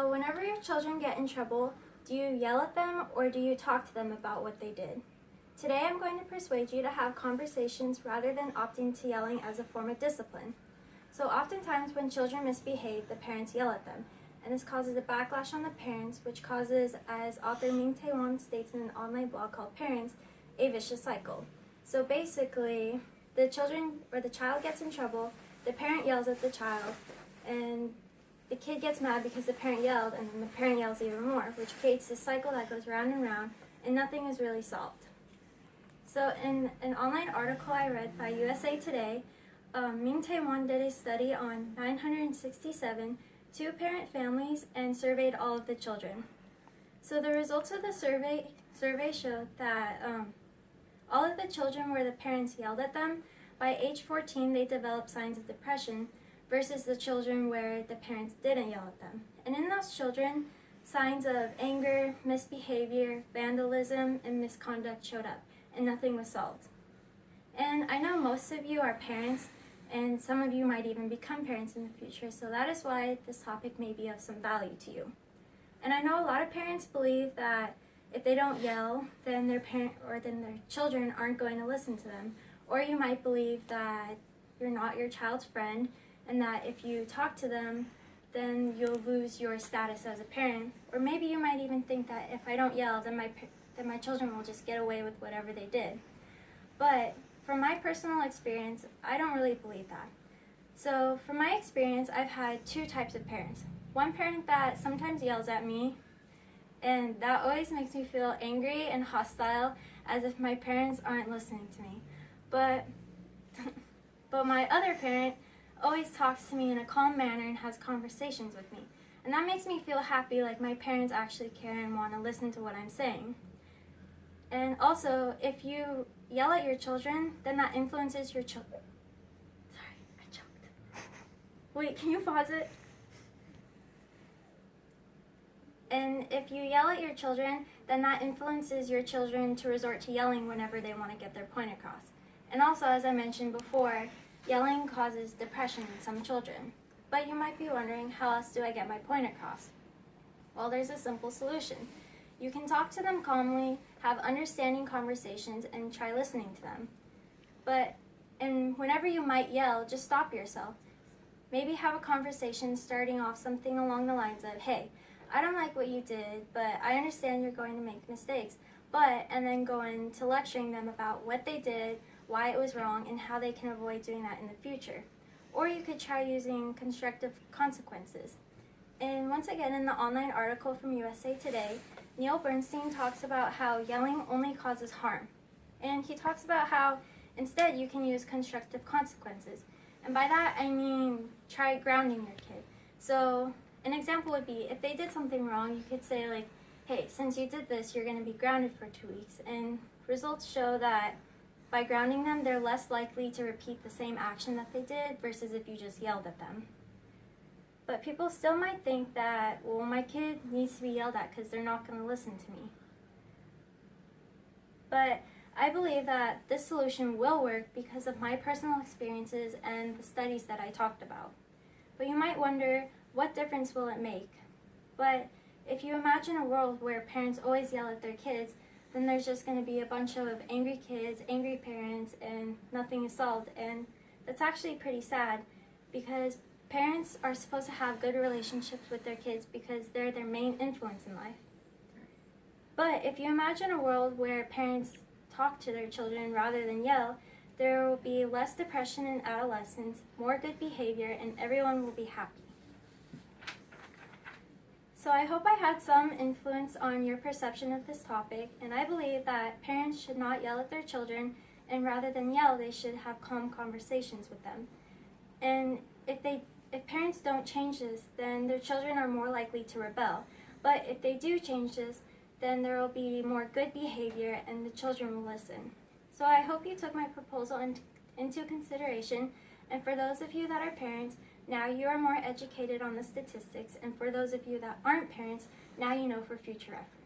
So whenever your children get in trouble, do you yell at them or do you talk to them about what they did? Today I'm going to persuade you to have conversations rather than opting to yelling as a form of discipline. So oftentimes when children misbehave, the parents yell at them, and this causes a backlash on the parents, which causes, as author Michelli-Whitacre states in an online blog called Parents, a vicious cycle. So basically, the child gets in trouble, the parent yells at the child, and the kid gets mad because the parent yelled, and then the parent yells even more, which creates this cycle that goes round and round, and nothing is really solved. So in an online article I read by USA Today, Michelli-Whitacre did a study on 967 two-parent families and surveyed all of the children. So the results of the survey showed that all of the children where the parents yelled at them, by age 14 they developed signs of depression, versus the children where the parents didn't yell at them. And in those children, signs of anger, misbehavior, vandalism, and misconduct showed up, and nothing was solved. And I know most of you are parents, and some of you might even become parents in the future, so that is why this topic may be of some value to you. And I know a lot of parents believe that if they don't yell, then their children aren't going to listen to them. Or you might believe that you're not your child's friend, and that if you talk to them, then you'll lose your status as a parent. Or maybe you might even think that if I don't yell, then my children will just get away with whatever they did. But from my personal experience, I don't really believe that. So from my experience, I've had two types of parents. One parent that sometimes yells at me, and that always makes me feel angry and hostile, as if my parents aren't listening to me. But my other parent always talks to me in a calm manner and has conversations with me. And that makes me feel happy, like my parents actually care and want to listen to what I'm saying. And also, if you yell at your children, then that influences your children. Sorry, I choked. Wait, can you pause it? And if you yell at your children, then that influences your children to resort to yelling whenever they want to get their point across. And also, as I mentioned before, yelling causes depression in some children. But you might be wondering, how else do I get my point across? Well, there's a simple solution. You can talk to them calmly, have understanding conversations, and try listening to them. And whenever you might yell, just stop yourself. Maybe have a conversation starting off something along the lines of, hey, I don't like what you did, but I understand you're going to make mistakes. And then go into lecturing them about what they did, why it was wrong, and how they can avoid doing that in the future. Or you could try using constructive consequences. And once again, in the online article from USA Today, Neil Bernstein talks about how yelling only causes harm. And he talks about how instead you can use constructive consequences. And by that I mean try grounding your kid. So an example would be, if they did something wrong, you could say like, hey, since you did this, you're going to be grounded for 2 weeks. And results show that by grounding them, they're less likely to repeat the same action that they did versus if you just yelled at them. But people still might think that, well, my kid needs to be yelled at because they're not going to listen to me. But I believe that this solution will work because of my personal experiences and the studies that I talked about. But you might wonder, what difference will it make? But if you imagine a world where parents always yell at their kids, then there's just going to be a bunch of angry kids, angry parents, and nothing is solved. And that's actually pretty sad, because parents are supposed to have good relationships with their kids because they're their main influence in life. But if you imagine a world where parents talk to their children rather than yell, there will be less depression in adolescence, more good behavior, and everyone will be happy. So I hope I had some influence on your perception of this topic, and I believe that parents should not yell at their children, and rather than yell, they should have calm conversations with them. And if parents don't change this, then their children are more likely to rebel. But if they do change this, then there will be more good behavior and the children will listen. So I hope you took my proposal into consideration, and for those of you that are parents, now you are more educated on the statistics, and for those of you that aren't parents, now you know for future reference.